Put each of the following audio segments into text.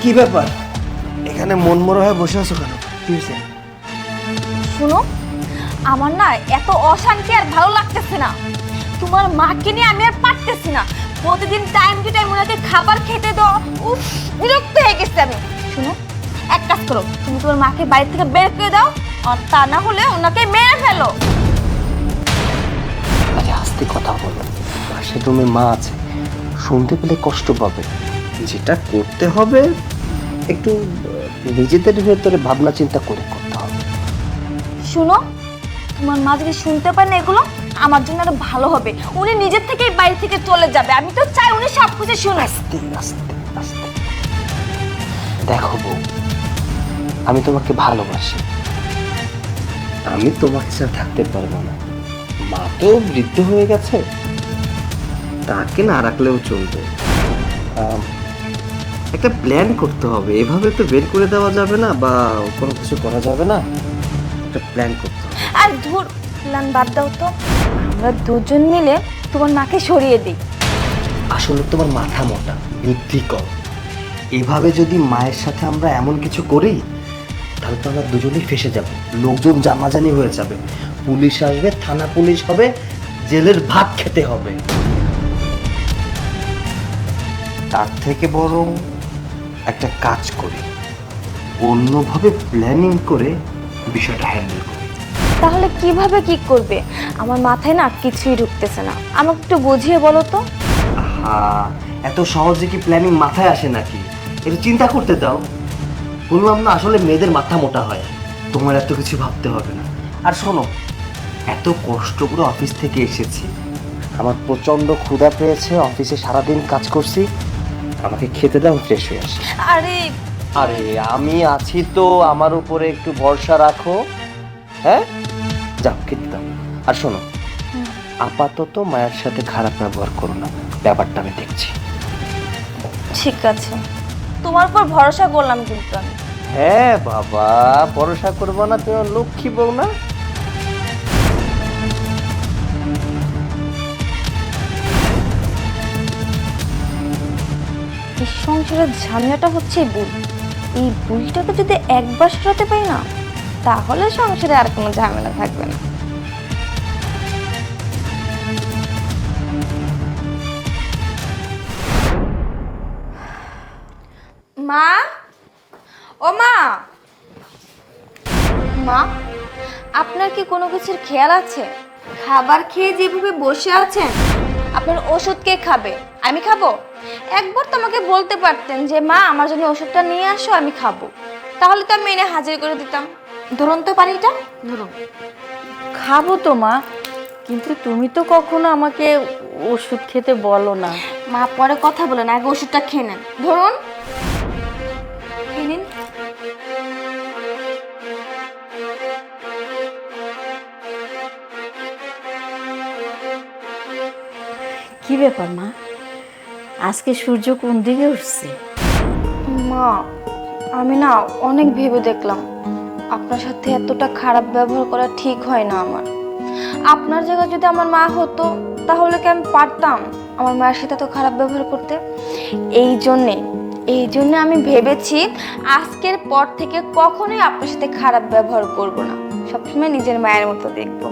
কি ব্যাপার এখানে মনমরা হয়ে বসে আছো কেন? কি হয়েছে? শুনো, আমার না এত অশান্তি আর ভালো লাগতেছে না। তোমার মাকে নিয়ে আমি আর পারতেছি না। প্রতিদিন টাইম টু টাইম ওনাকে খাবার খেতে দাও। উফ, বিরক্ত হয়ে গেছি আমি। শুনো, এক কাজ করো, তুমি তোমার মাকে বাড়ি থেকে বের করে দাও, আর তা না হলে ওনাকে মেরে ফেলো। আরে আস্তে কথা বলো, পাশে তুমি মা আছে, শুনতে পেলে কষ্ট পাবে। যেটা করতে হবে একটু নিজেদের ভেতরে ভাবনা চিন্তা করে করতে হবে। শুনো, তোমার মা যদি শুনতে পায় না এগুলো, আমার জন্য আরো ভালো হবে। উনি নিজের থেকেই বাড়ি থেকে চলে যাবে। আমি তো চাই উনি সব কিছু শুনে। আস্তে আস্তে আস্তে দেখো বউ, আমি তোমাকে ভালোবাসি, আমি তোমাকে ছাড়া থাকতে পারবো না। মা তো বৃদ্ধ হয়ে গেছে, তাকে না রাখলেও চলবে। একটা প্ল্যান করতে হবে, এভাবে তো বের করে দেওয়া যাবে না বা কোনো কিছু করা যাবে না। একটা প্ল্যান করতে হবে। আর ধুর, প্ল্যান বাদ দাও তো, আমরা দুজন মিলে তোমার মাকে সরিয়ে দিই। আসলে তোমার মাথা মোটা, বুদ্ধি কম। এভাবে যদি মায়ের সাথে আমরা এমন কিছু করি, তাহলে তো আমরা দুজনেই ফেসে যাব, লোকজন জানাজানি হয়ে যাবে, পুলিশ আসবে, থানা পুলিশ হবে, জেলের ভাত খেতে হবে। তার থেকে বরং একটা কাজ করি, অন্যভাবে প্ল্যানিং করে বিষয়টা হ্যান্ডেল করি। তাহলে কিভাবে কি করবে? আমার মাথায় না কিছুই ঢুকতেছে না, আমাকে একটু বুঝিয়ে বলো তো। হ্যাঁ, এত সহজে কি প্ল্যানিং মাথায় আসে নাকি? একটু চিন্তা করতে দাও। বললাম না, আসলে মেয়েদের মাথা মোটা হয়, তোমার এত কিছু ভাবতে হবে না। আর শোনো, এত কষ্ট করে অফিস থেকে এসেছি, আমার প্রচন্ড ক্ষুধা পেয়েছে, অফিসে সারাদিন কাজ করছি, আমাকে খেতে দাও, ফ্রেশ হয়ে আসি। আরে আরে আমি আছি তো, আমার উপরে একটু ভরসা রাখো। হ্যাঁ, যাও খেতে দাও। আর শোনো, আপাতত মায়ের সাথে খারাপ ব্যবহার করো না, ব্যাপারটা আমি দেখছি। ঠিক আছে, তোমার উপর ভরসা করলাম কিন্তু আমি। হ্যাঁ বাবা, ভরসা করবো না? তুমি লক্ষ্মী বউ না? এই সংসারের ঝামেলাটা হচ্ছে এই বুড়ি। এই বুড়িটাকে যদি একবার সরাতে পারি না, তাহলে সংসারে আর কোনো ঝামেলা থাকবে না। মা, ও মা, মা, আপনার কি কোনো কিছুর খেয়াল আছে? খাবার খেয়ে যেভাবে বসে আছেন, আপনার ওষুধ কে খাবে? আমি খাবো? একবার তো আমাকে বলতে পারতেন যে মা আমার জন্য ওষুধটা নিয়ে আসো, আমি খাবো। তাহলে তো আমি এনে হাজির করে দিতাম। ধরুন তো পানিটা, ধরুন। খাবো তো মা, কিন্তু তুমি তো কখনো আমাকে ওষুধ খেতে বলো না। মা পরে কথা বলেন, আগে ওষুধটা খেয়ে নেন। ধরুন, খেয়ে নিন। কি ব্যাপার মা, আজকে সূর্য কোন দিকে উঠছে? মা, আমি না অনেক ভেবে দেখলাম, আপনার সাথে এতটা খারাপ ব্যবহার করা ঠিক হয় না আমার। আপনার জায়গায় যদি আমার মা হতো, তাহলে কি আমি পারতাম আমার মায়ের সাথে এত খারাপ ব্যবহার করতে? এই জন্যে আমি ভেবেছি আজকের পর থেকে কখনোই আপনার সাথে খারাপ ব্যবহার করব না, সবসময় নিজের মায়ের মতো দেখবো।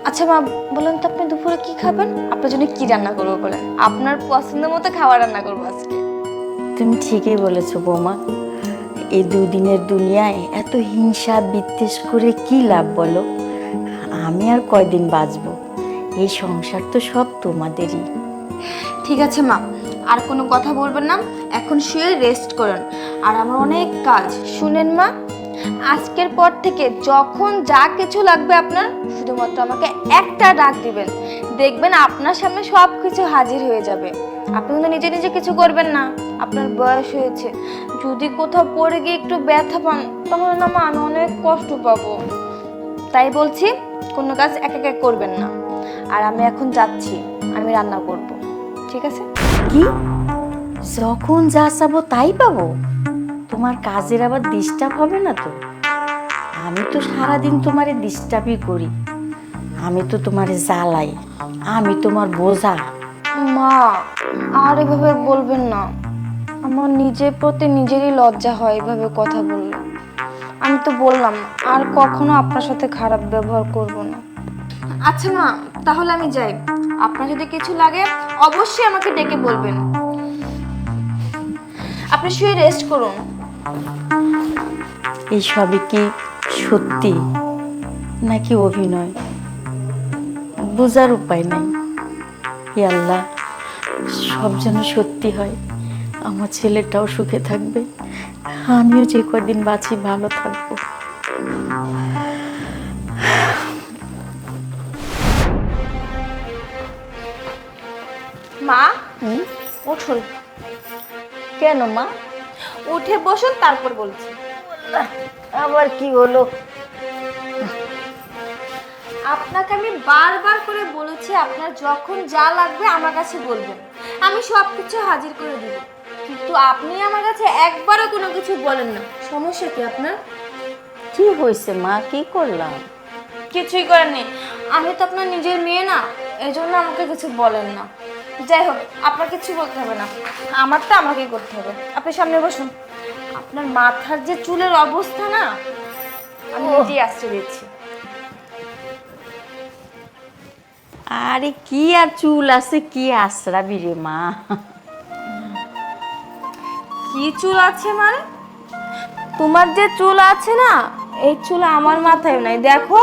আচ্ছা মা, বলেন তো আপনি দুপুরে কি খাবেন? আপনার জন্য কি রান্না করবো বলেন, আপনার পছন্দের মতো খাবার রান্না করবো আজকে। তুমি ঠিকই বলেছো বৌমা, এই দুদিনের দুনিয়ায় এত হিংসা বিদ্বেষ করে কি লাভ বলো? আমি আর কয়দিন বাঁচবো? এই সংসার তো সব তোমাদেরই। ঠিক আছে মা, আর কোনো কথা বলবেন না, এখন শুয়ে রেস্ট করুন। আর আমার অনেক কাজ। শুনেন মা, আজকের পর থেকে যখন যা কিছু লাগবে আপনার, শুধুমাত্র আমাকে একটা ডাক দিবেন, দেখবেন আপনার সামনে সব কিছু হাজির হয়ে যাবে। আপনি কিন্তু নিজে নিজে কিছু করবেন না, আপনার বয়স হয়েছে। যদি কোথাও পড়ে গিয়ে একটু ব্যথা পান, তাহলে না মা আমি অনেক কষ্ট পাবো। তাই বলছি, কোনো কাজ এক এক করবেন না। আর আমি এখন যাচ্ছি, আমি রান্না করব, ঠিক আছে? কি, যখন যা চাবো তাই পাবো? তোমার কাজের আবার ডিস্টার্ব হবে না তো? আমি তো সারাদিন তোমারে ডিস্টার্বই করি, আমি তো তোমারে জ্বালাই, আমি তোমার বোঝা। মা, আর এভাবে বলবেন না, আমার নিজের প্রতি নিজেরই লজ্জা হয় এভাবে কথা বললে। আমি তো বললাম আর কখনো আপনার সাথে খারাপ ব্যবহার করব না। আচ্ছা মা, তাহলে আমি যাই। আপনার যদি কিছু লাগে অবশ্যই আমাকে ডেকে বলবেন। আপনি শুয়ে রেস্ট করুন। এই সবই কি সত্যি নাকি অভিনয় বোঝার উপায় নাই। হে আল্লাহ, সব যেন সত্যি হয়। আমার ছেলেটাও সুখে থাকবে, আমিও যে কদিন বাঁচি ভালো থাকবো। মা, উঠুন। কেন মা? উঠে বসুন, তারপর বলছি। আবার কি হলো? আপনাকে আমি বারবার করে বলেছি আপনার যখন যা লাগবে আমার কাছে বলবেন, আমি সব কিছু হাজির করে দিব। কিন্তু আপনি আমার কাছে একবারও কোনো কিছু বলেন না। সমস্যা কি আপনার? কি হয়েছে মা? কি করলাম? কিছুই করেন নেই। আমি তো আপনার নিজের মেয়ে না, এই জন্য আমাকে কিছু বলেন না। যাই হোক, আপনার কিছু বলতে হবে না, আমারটা আমাকেই করতে হবে। আপনি সামনে বসুন। আপনার মাথার যে চুলের অবস্থা না, আমি নিজেই আসতে দিচ্ছি। আরে কি আর চুল আছে, কি আশ্রাবি রে মা। কি চুল আছে মানে? তোমার যে চুল আছে না, এই চুল আমার মাথায় নাই, দেখো।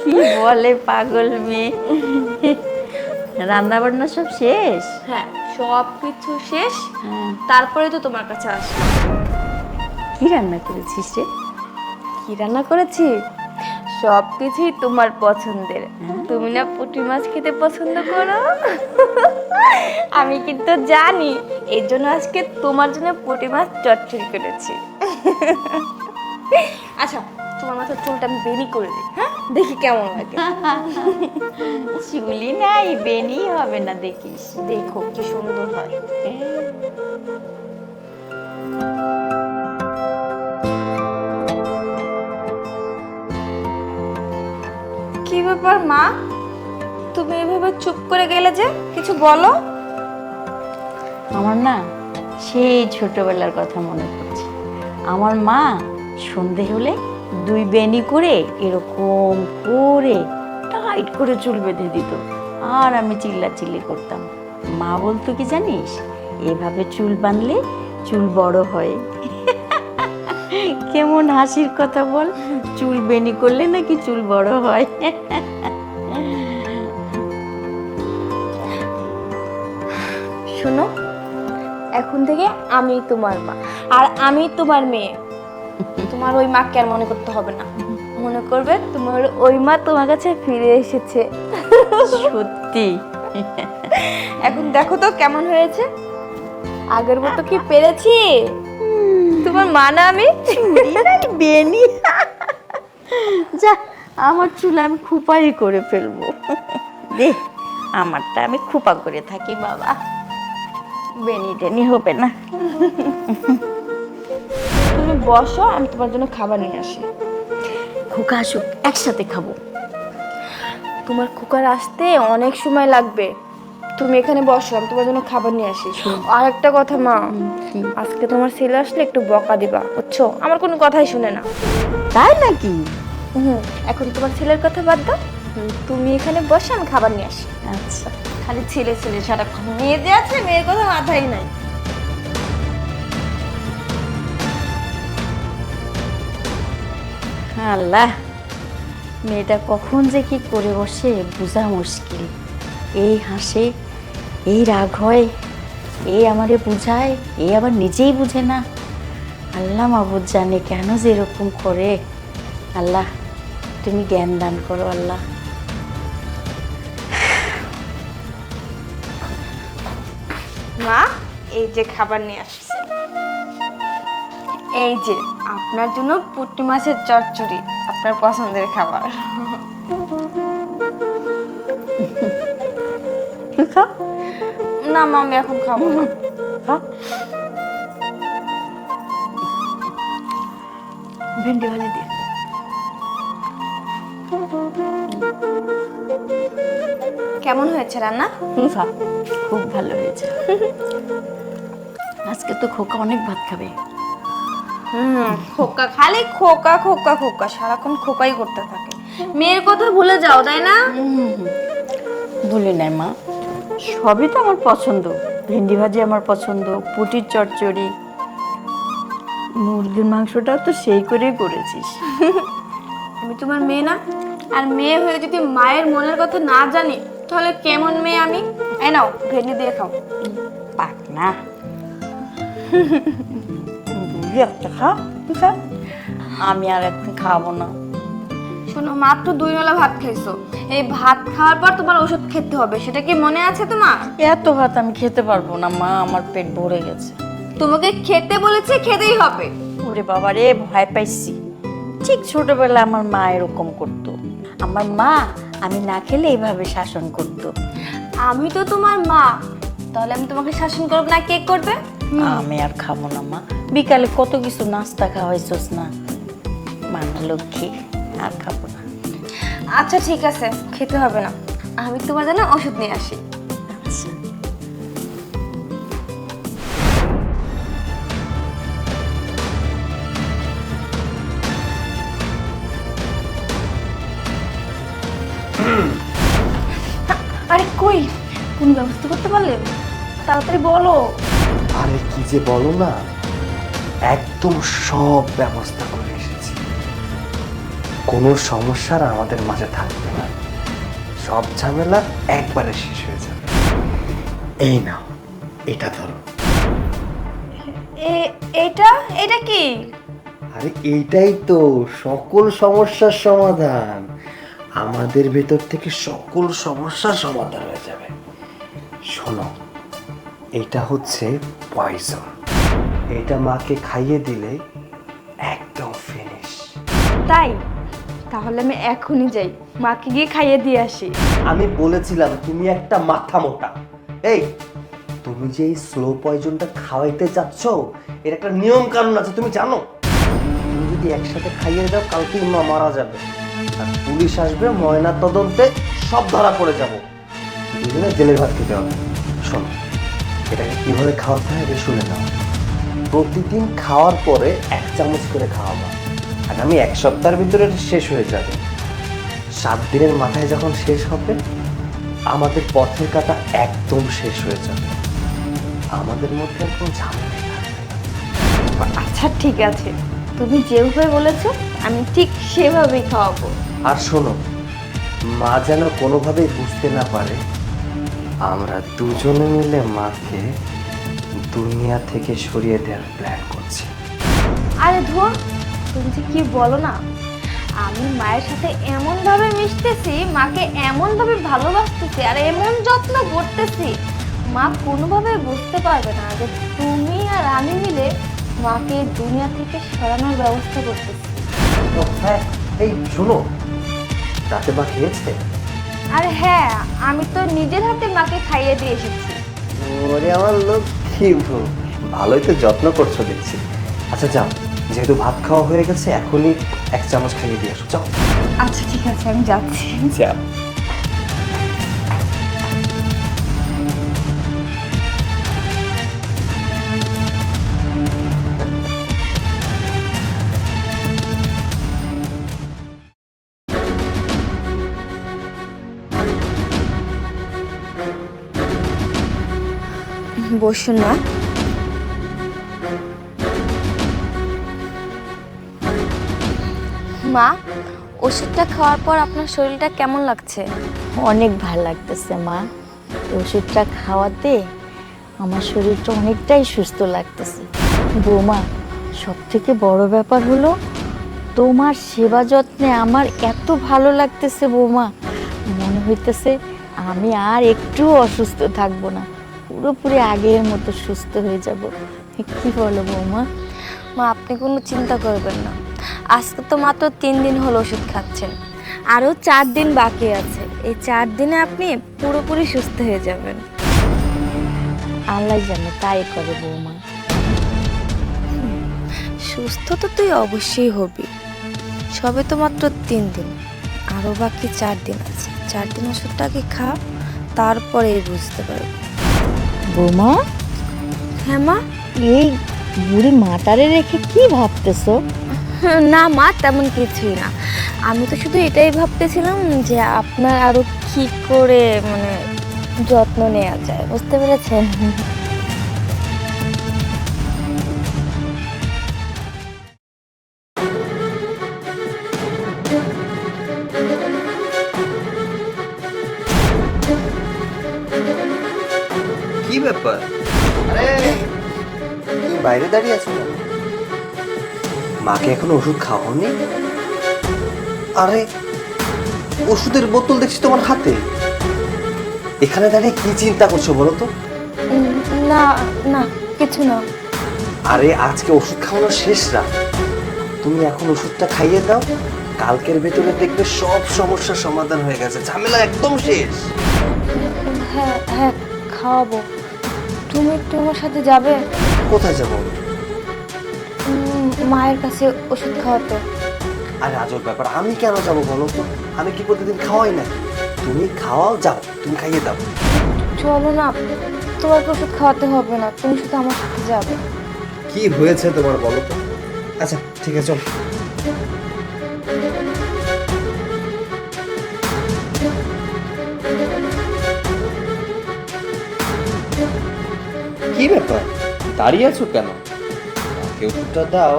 কি বলে পাগল মেয়ে। রান্না বান্না সব শেষ? হ্যাঁ, সব কিছু শেষ। তারপরে তো তোমার কাছে আসি। কি রান্না করেছিস রে? কি রান্না করেছি? সব কিছুই তোমার পছন্দের। তুমি না পুঁটি মাছ খেতে পছন্দ করো, আমি কিন্তু জানি। এই জন্য আজকে তোমার জন্য পুঁটি মাছ চচ্চড়ি করেছি। আচ্ছা, তোমার মাথার চুলটা আমি বেনি করে দিই, হ্যাঁ? দেখি কেমন লাগে। চুলি নাই, বেনি হবে না দেখিস। দেখো কি সুন্দর হয়। কি ব্যাপার মা, তুমি এভাবে চুপ করে গেলে যে? কিছু বলো। আমার না সেই ছোটবেলার কথা মনে পড়ছে। আমার মা সন্ধে হলে 2 বেনি করে এরকম করে টাইট করে চুল বেঁধে দিত, আর আমি চিল্লাচিল্লি করতাম। মা বলতো কি জানিস, এভাবে চুল বাঁধলে চুল বড় হয়। কেমন হাসির কথা বল, চুল বেনি করলে নাকি চুল বড় হয়। শোনো, এখন থেকে আমি তোমার মা আর আমি তোমার মেয়ে। তোমার ওই মাকে আর মনে করতে হবে না, মনে করবে তোমার ওই মা তোমার কাছে ফিরে এসেছে। সত্যি? এখন দেখো তো কেমন হয়েছে, আগের মতো কি পেরেছি? তোমার মা না আমি? বেনি যা, আমার চুল আমি খোপাই করে ফেলবো। দে, আমারটা আমি খোপা করে থাকি বাবা, বেনি টেনি হবে না। তুমি বসো, আমি তোমার জন্য খাবার নিয়ে আসি। খোকা আসুক, একসাথে খাবো। তোমার কুকার আসতে অনেক সময় লাগবে, তুমি এখানে বসো, আমি তোমার জন্য খাবার নিয়ে আসি। আর একটা কথা মা, আজকে তোমার ছেলে আসলে একটু বকা দিবা, বুঝছো? আমার কোনো কথাই শুনে না। তাই নাকি? এখন তোমার ছেলের কথা বাদ দাও, তুমি এখানে বসে, আমি খাবার নিয়ে আসি। আচ্ছা। খালি ছেলে ছেলে সারাক্ষণ, মেয়ে যে আছে, মেয়ের কথা মাথায় নাই। আল্লাহ, মেয়েটা কখন যে কি করে বসে বোঝা মুশকিল। এই হাসে, এই রাগ হয়, এই আমারে বুঝায়, এই আবার নিজেই বুঝে না। আল্লাহ মাবুদ জানে কেন যে এরকম করে। আল্লাহ, তুমি জ্ঞান দান করো আল্লাহ। মা, এই যে খাবার নিয়ে আসছে, এই যে আপনার জন্য পুঁটি মাছের চচ্চড়ি, আপনার পছন্দের খাবার। না মা, আমি এখন খাবো না। ভেন্ডি ভাজি দিয়ে। কেমন হয়েছে রান্না? খুব ভালো হয়েছে। আজকে তো খোকা অনেক ভাত খাবে। খোকা খালি খোকা খোকা খোকা, সারাক্ষণ খোকাই করতে থাকে। মেয়ের কথা ভুলে যাও, তাই না? ভুলি নাই মা, সবই তো আমার পছন্দ। ভেন্ডি ভাজি আমার পছন্দ, পুটির চচ্চড়ি, মুরগির মাংসটাও তো সেই করেই করেছিস। আমি তোমার মেয়ে না? আর মেয়ে হয়ে যদি মায়ের মনের কথা না জানি, তাহলে কেমন মেয়ে আমি? এই নাও, ভেন্ডি দিয়ে খাও। পাক না, বুঝলি একটা খা, তুই খা। আমি আর একদিন খাবো না। শোনো, মাত্র 2 বেলা ভাত খাইছো। এই ভাত খাওয়ার পর তোমার ওষুধ খেতে হবে, সেটা কি মনে আছে তোমার? এত ভাত আমি খেতে পারবো না মা, আমার পেট ভরে গেছে। তোমাকে খেতে বলেছি, খেতেই হবে। ওরে বাবা রে, ভয় পাইছি। ঠিক ছোটবেলায় আমার মা এরকম করতো। আমার মা আমি না খেলে এইভাবে শাসন করতো। আমি তো তোমার মা, তাহলে আমি তোমাকে শাসন করব না, কে করবে? আমি আর খাবো না মা, বিকালে কত কিছু নাস্তা খাওয়াইছস না, মানা লক্ষ্মী, আর খাবো না। আচ্ছা ঠিক আছে, খেতে হবে না। আমি তোমার জন্য ওষুধ নিয়ে আসি। আচ্ছা। আরে কই, কোন ব্যবস্থা করতে পারলে? তাড়াতাড়ি বলো। আরে কি যে বলো না, একদম সব ব্যবস্থা করে এসেছি। কোনো সমস্যার আমাদের মাঝে থাকবে না, সব ঝামেলা একবারে শেষ হয়ে যাবে। এই নাও, এটা ধরো। এটা এটা কি? আরে এইটাই তো সকল সমস্যার সমাধান। আমাদের ভেতর থেকে সকল সমস্যার সমাধান হয়ে যাবে। শোনো, এটা হচ্ছে পয়জন। এটা মাকে খাইয়ে দিলে একদম ফিনিশ। তাই? তাহলে আমি এখনই যাই, মাকে গিয়ে খাইয়ে দিয়ে আসি। আমি বলেছিলাম তুমি একটা মাথা মোটা। এই, তুমি যে এই স্লো পয়জনটা খাওয়াইতে যাচ্ছ, এর একটা নিয়ম কানুন আছে, তুমি জানো? তুমি যদি একসাথে খাইয়ে দাও, কালকে মা মারা যাবে, আর পুলিশ আসবে, ময়না তদন্তে সব ধরা পড়ে যাব, দুজনে জেলের ভাত খেতে হবে। শোনো, এটাকে কিভাবে খাওয়াতে হয় এটা শুনে নাও। প্রতিদিন খাওয়ার পরে 1 চামচ করে খাওয়াবা। আগামী 1 সপ্তাহের ভিতরে এটা শেষ হয়ে যাবে। 7 দিনের মাথায় যখন শেষ হবে, আমাদের পথের কাটা একদম শেষ হয়ে যাবে। আমাদের মধ্যে আর কোনো ঝামেলা থাকবে না। আচ্ছা ঠিক আছে, তুমি যেভাবে বলেছো আমি ঠিক সেভাবেই খাওয়াবো। আর শোনো, মা যেন কোনোভাবেই বুঝতে না পারে আমরা দুজনে মিলে মাকে দুনিয়া থেকে সরিয়ে দেওয়ার প্ল্যান করছি। আরে ধুর, তুমি যে কি বলো না। আমি মায়ের সাথে এমন ভাবে মিশতেছি, মাকে এমন ভাবে ভালোবাসতেছি, আর এমন যত্ন করতেছি, মা কোনোভাবে বুঝতে পারবে না যে তুমি আর আমি মিলে মাকে দুনিয়া থেকে সরানোর ব্যবস্থা করতেছি। ও হ্যাঁ, এই শোনো, রাতে মা খেয়েছে? আর হ্যাঁ, আমি তো নিজের হাতে মাকে খাইয়ে দিয়ে এসেছি। ওরে আমার লক্ষ্মী বউ, ভালোই তো যত্ন করছো দেখছি। আচ্ছা যাও, যেহেতু ভাত খাওয়া হয়ে গেছে, এখনই 1 চামচ খাইয়ে দিয়ে আসো, যাও। আচ্ছা ঠিক আছে, আমি যাচ্ছি। যাও। বসুন না। মা, ওষুধটা খাওয়ার পর আপনার শরীরটা কেমন লাগছে? অনেক ভালো লাগতেছে মা, ওষুধটা খাওয়াতে আমার শরীরটা অনেকটাই সুস্থ লাগতেছে। বৌমা, সব থেকে বড় ব্যাপার হলো তোমার সেবা যত্নে আমার এত ভালো লাগতেছে বৌমা, মনে হইতেছে আমি আর একটু অসুস্থ থাকবো না, পুরোপুরি আগের মতো সুস্থ হয়ে যাব। কি বলো বৌমা? মা, আপনি কোনো চিন্তা করবেন না। আজকে তো মাত্র 3 দিন হলো ওষুধ খাচ্ছেন, আরও 4 দিন বাকি আছে। এই 4 দিনে আপনি পুরোপুরি সুস্থ হয়ে যাবেন। আল্লাহ জানে তাই করে বৌমা। সুস্থ তো তুই অবশ্যই হবি, সবে তো মাত্র 3 দিন, আরও বাকি 4 দিন আছে। 4 দিন ওষুধটাকে খা, তারপরে বুঝতে পারবি। বৌমা, হ্যাঁ মা। এই বুড়ি মাটারে রেখে কি ভাবতেছো? না মা, তেমন কিছুই না। আমি তো শুধু এটাই ভাবতেছিলাম যে আপনার আরো কি করে মানে যত্ন নেওয়া যায়, বুঝতে পেরেছেন? কি ব্যাপার? আরে তুমি বাইরে দাঁড়িয়ে আছো কেন? মাকে এখনো ওষুধ খাওয়াওনি? আরে ওষুধের বোতল দেখছি তোমার হাতে। এখানে দাঁড়িয়ে কি চিন্তা করছো বলো তো? না না, কিছু না। আরে আজকে ওষুধ খাওয়ানো শেষ রাত, তুমি এখন ওষুধটা খাইয়ে দাও, কালকের ভেতরে দেখবে সব সমস্যার সমাধান হয়ে গেছে, ঝামেলা একদম শেষ। হ্যাঁ হ্যাঁ, খাওয়াবো। তুমি একটু আমার সাথে যাবে? কোথায় যাবো? মায়ের কাছে ওষুধ খাওয়াতে। আরে আজব ব্যাপার, আমি কেন যাবো বলো তো? আমি কি প্রতিদিন খাওয়াই না? তুমি খাওয়াও, যাও, তুমি খাইয়ে দাও। চলো না, তোমাকে ওষুধ খাওয়াতে হবে না, তুমি শুধু আমার সাথে যাবে। কি হয়েছে তোমার বলো তো? আচ্ছা ঠিক আছে, চল। কি ব্যাপার, দাঁড়িয়ে আছো কেন? মাকে ওষুধটা দাও।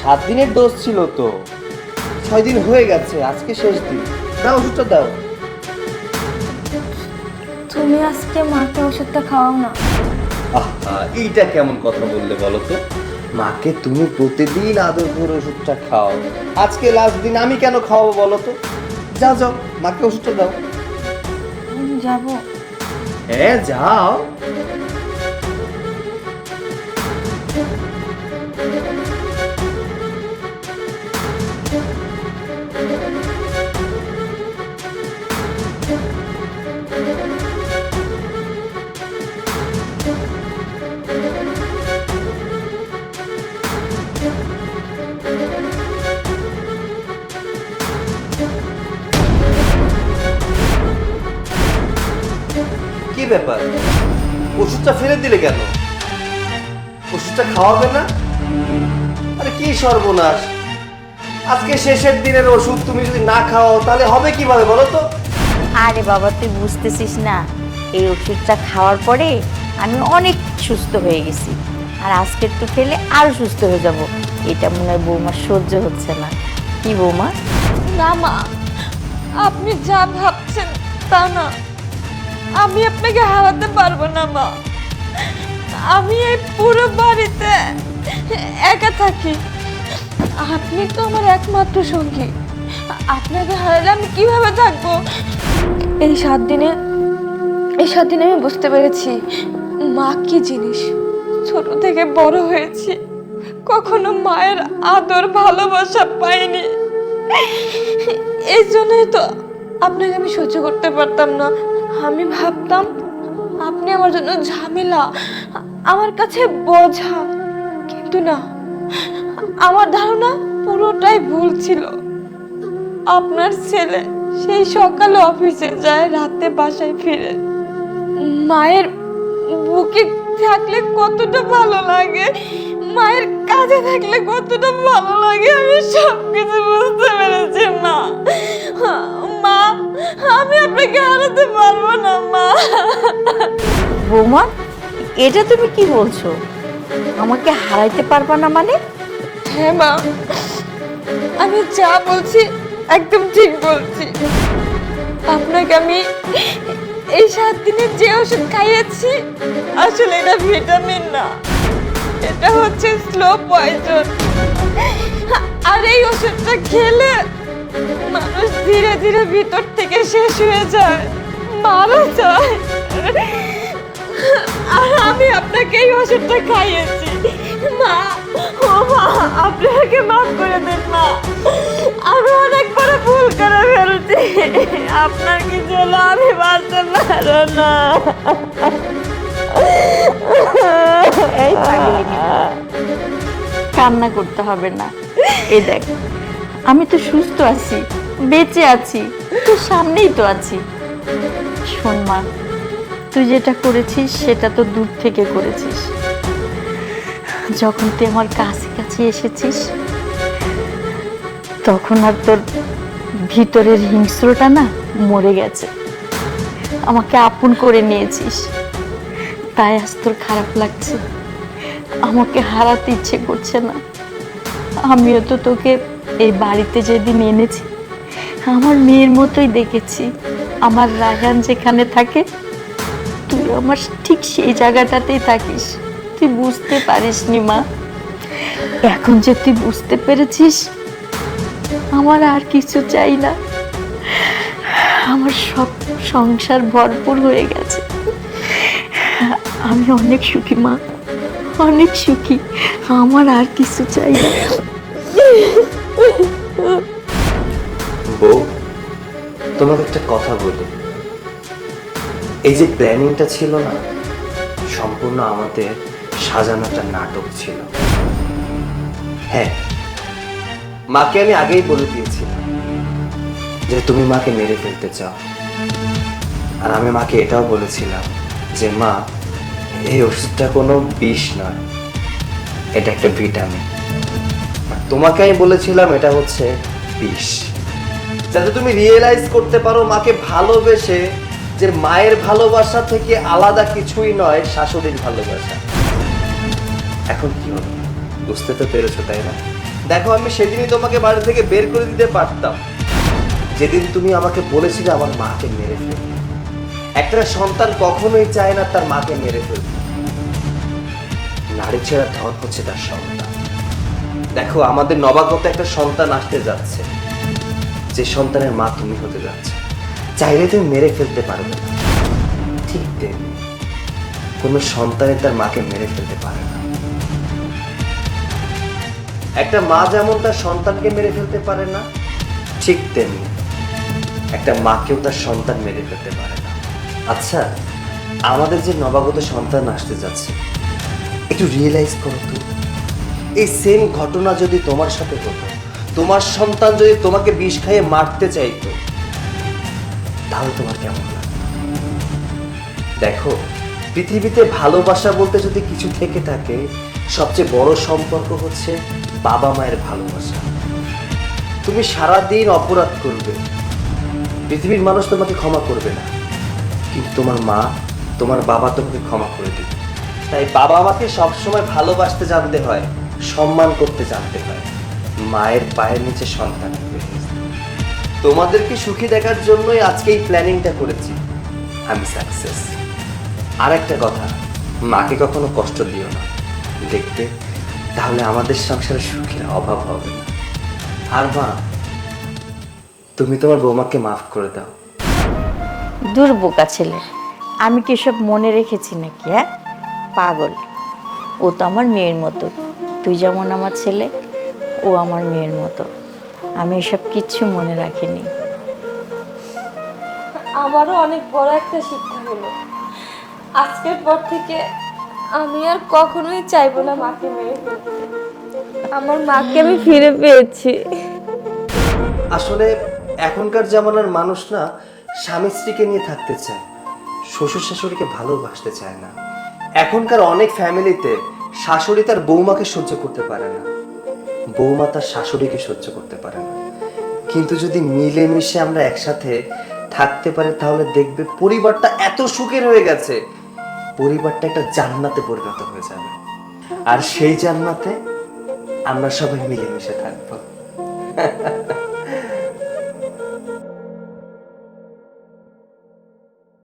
7 দিনের ডোজ ছিল তো, 6 দিন হয়ে গেছে, আজকে শেষ দিন। দাও ওষুধটা দাও। তুমি আজকে মাকে ওষুধটা খাওয়াও না। আহা, এইটা কেমন কথা বললে বলো তো? মাকে তুমি প্রতিদিন আদর করে ওষুধটা খাও, আজকে লাস্ট দিন, আমি কেন খাওয়াবো বলো তো? যাও যাও, মাকে ওষুধটা দাও। যাবো। হ্যাঁ যাও। কি ব্যাপার, ওষুধটা ফেলে দিলে কেন? ওষুধটা খাওয়াবে না? আরে কি সর্বনাশ, আজকে শেষের দিনের ওষুধ তুমি যদি না খাও তাহলে হবে কিভাবে বলো তো? আরে বাবা, তুই বুঝতেছিস না, এই ওষুধটা খাওয়ার পরে আমি অনেক সুস্থ হয়ে গেছি, আর আজকে একটু খেলে আরো সুস্থ হয়ে যাব। এটা মনে হয় বৌমার সহ্য হচ্ছে না। কি বৌমা? না মা, আপনি যা ভাবছেন তা না। আমি আপনাকে হারাতে পারবো না মা। আমি এই পুরো বাড়িতে একা থাকি, আপনি তো আমার একমাত্র সঙ্গী। আপনাকে হারালে আমি কিভাবে থাকবো? এই 7 দিনে আমি বুঝতে পেরেছি মা কি জিনিস। ছোট থেকে বড় হয়েছি, কখনো মায়ের আদর ভালোবাসা পাইনি। এই জন্যই তো আপনাকে আমি সহ্য করতে পারতাম না। আমি ভাবতাম আপনি আমার জন্য ঝামেলা, আমার কাছে বোঝা। কিন্তু না, আমার ধারণা পুরোটাই ভুল ছিল। আপনার ছেলে সেই সকালে অফিসে যায়, রাতে বাসায় ফিরে। মায়ের বুকে থাকলে কতটা ভালো লাগে, মায়ের কাছে থাকলে কতটা ভালো লাগে, আমি সবকিছু বুঝতে পেরেছি মা। মা, আমি আপনাকে হারাতে পারবো না মা। বৌমা, এটা তুমি কি বলছো? আমাকে হারাইতে পারবা না মানে? হ্যাঁ মা, আমি যা বলছি একদম ঠিক বলছি। আপনাকে আমি এই 7 দিনে যে ওষুধ খাইয়েছি, আসলে এটা ভিটামিন না, এটা হচ্ছে স্লো পয়জন। আর এই ওষুধটা খেলে মানুষ ধীরে ধীরে ভিতর থেকে শেষ হয়ে যায়, মারা যায়। আর আমি আপনাকে এই ওষুধটা খাইয়েছি মা। ও মা, আপনাকে মাফ করে দেন মা, আমি অনেক বড় ভুল করে ফেলছি। আপনার কি জন্য আমি বাঁচতে পারো না। এই পাগলি মেয়ে, কান্না করতে হবে না। এই দেখ, আমি তো সুস্থ আছি, বেঁচে আছি, তোর সামনেই তো আছি। শোন মা, তুই যেটা করেছিস সেটা তো দূর থেকে করেছিস, যখন তুই আমার কাছে কাছে এসেছিস, তখন আর তোর ভিতরের হিংস্রটা না মরে গেছে। আমাকে আপন করে নিয়েছিস, তাই আজ তোর খারাপ লাগছে। আমাকে হারাতে ইচ্ছে করছে না। আমিও তো তোকে এই বাড়িতে যেদিন এনেছি আমার মেয়ের মতোই দেখেছি। আমার রায়হান যেখানে থাকে তুই আমার ঠিক সেই জায়গাটাতেই থাকিস। তুই বুঝতে পারিসনি মা, এখন যে তুই বুঝতে পেরেছিস, আমার আর কিছু চাই না। আমার সব সংসার ভরপুর হয়ে গেছে। আমি অনেক সুখী মা, অনেক সুখী। আমার আর কিছু চাই না। বউ, তোমাকে একটা কথা বলি। এই যে প্ল্যানিংটা ছিল না, সম্পূর্ণ আমাদের সাজানো একটা নাটক ছিল। হ্যাঁ, মাকে আমি আগেই বলে দিয়েছিলাম যে তুমি মাকে মেরে ফেলতে চাও। আর আমি মাকে এটাও বলেছিলাম যে মা, এই ওষুধটা কোনো বিষ নয়, এটা একটা ভিটামিন। আর তোমাকে আমি বলেছিলাম এটা হচ্ছে বিষ, যাতে তুমি রিয়েলাইজ করতে পারো মাকে ভালোবেসে যে মায়ের ভালোবাসা থেকে আলাদা কিছুই নয় শাশুড়ির ভালোবাসা। এখন কি হলো, বুঝতে তো পেরেছো তাই না? দেখো, আমি সেদিনই তোমাকে বাড়ি থেকে বের করে দিতে পারতাম, যেদিন তুমি আমাকে বলেছিলে আমার মাকে মেরে ফেলতে। একটা সন্তান কখনোই চায় না তার মাকে মেরে ফেলতে। নারী ছেড়া ধন হচ্ছে তার সন্তান। দেখো, আমাদের নবাগত একটা সন্তান আসতে যাচ্ছে, যে সন্তানের মা তুমি হতে যাচ্ছে। চাইলে তুমি মেরে ফেলতে পারবে না, ঠিক তেমনি কোনো সন্তানের তার মাকে মেরে ফেলতে পারে না। একটা মা যেমন তার সন্তানকে মেরে ফেলতে পারে না, ঠিক তেমনি একটা মাকেও তার সন্তান মেরে ফেলতে পারে না। আচ্ছা, আমাদের যে নবাগত সন্তান আসতে যাচ্ছে, একটু রিয়েলাইজ করো তো, এই সেম ঘটনা যদি তোমার সাথে হতো, তোমার সন্তান যদি তোমাকে বিষ খাইয়ে মারতে চাইতো, তাহলে তোমার কেমন লাগতো? দেখো, পৃথিবীতে ভালোবাসা বলতে যদি কিছু থেকে থাকে, সবচেয়ে বড় সম্পর্ক হচ্ছে বাবা মায়ের ভালোবাসা। তুমি সারাদিন অপরাধ করবে, পৃথিবীর মানুষ তোমাকে ক্ষমা করবে না, কিন্তু তোমার মা, তোমার বাবা তোমাকে ক্ষমা করে দেবে। তাই বাবা মাকে সবসময় ভালোবাসতে জানতে হয়, সম্মান করতে জানতে হয়। মায়ের পায়ের নিচে সন্তান। তোমাদেরকে সুখী দেখার জন্যই আজকে এই প্ল্যানিংটা করেছি। আমি সাকসেস। আর একটা কথা, মাকে কখনো কষ্ট দিও না, দেখবে তাহলে আমাদের সংসারে সুখের অভাব হবে না। আর মা, তুমি তোমার বৌমাকে মাফ করে দাও। দূর বোকা ছেলে, আমি কি সব মনে রেখেছি নাকি? হ্যাঁ, পাগল। ও তো আমার মেয়ের মতো। তুই যেমন আমার ছেলে, ও আমার মেয়ের মতো। আমি এসব কিচ্ছু মনে রাখিনি। আমারও অনেক বড় একটা শিক্ষা হলো। আজকের পর থেকে আমি আর কখনোই চাইবো না মাকে মেরে ফেলতে। আমার মাকে আমি ফিরে পেয়েছি। আসলে এখনকার জামানার মানুষ না স্বামী স্ত্রীকে নিয়ে থাকতে চায়, শ্বশুর শাশুড়িকে ভালোবাসতে চায় না। এখনকার অনেক ফ্যামিলিতে শাশুড়ি তার বৌমাকে সহ্য করতে পারে না, বৌমা তার শাশুড়িকে সহ্য করতে পারে না। কিন্তু যদি মিলেমিশে আমরা একসাথে থাকতে পারি, তাহলে দেখবে পরিবারটা এত সুখের হয়ে গেছে, পরিবারটা একটা জান্নাতে পরিণত হয়ে যাবে। আর সেই জান্নাতে আমরা সবাই মিলেমিশে থাকবো।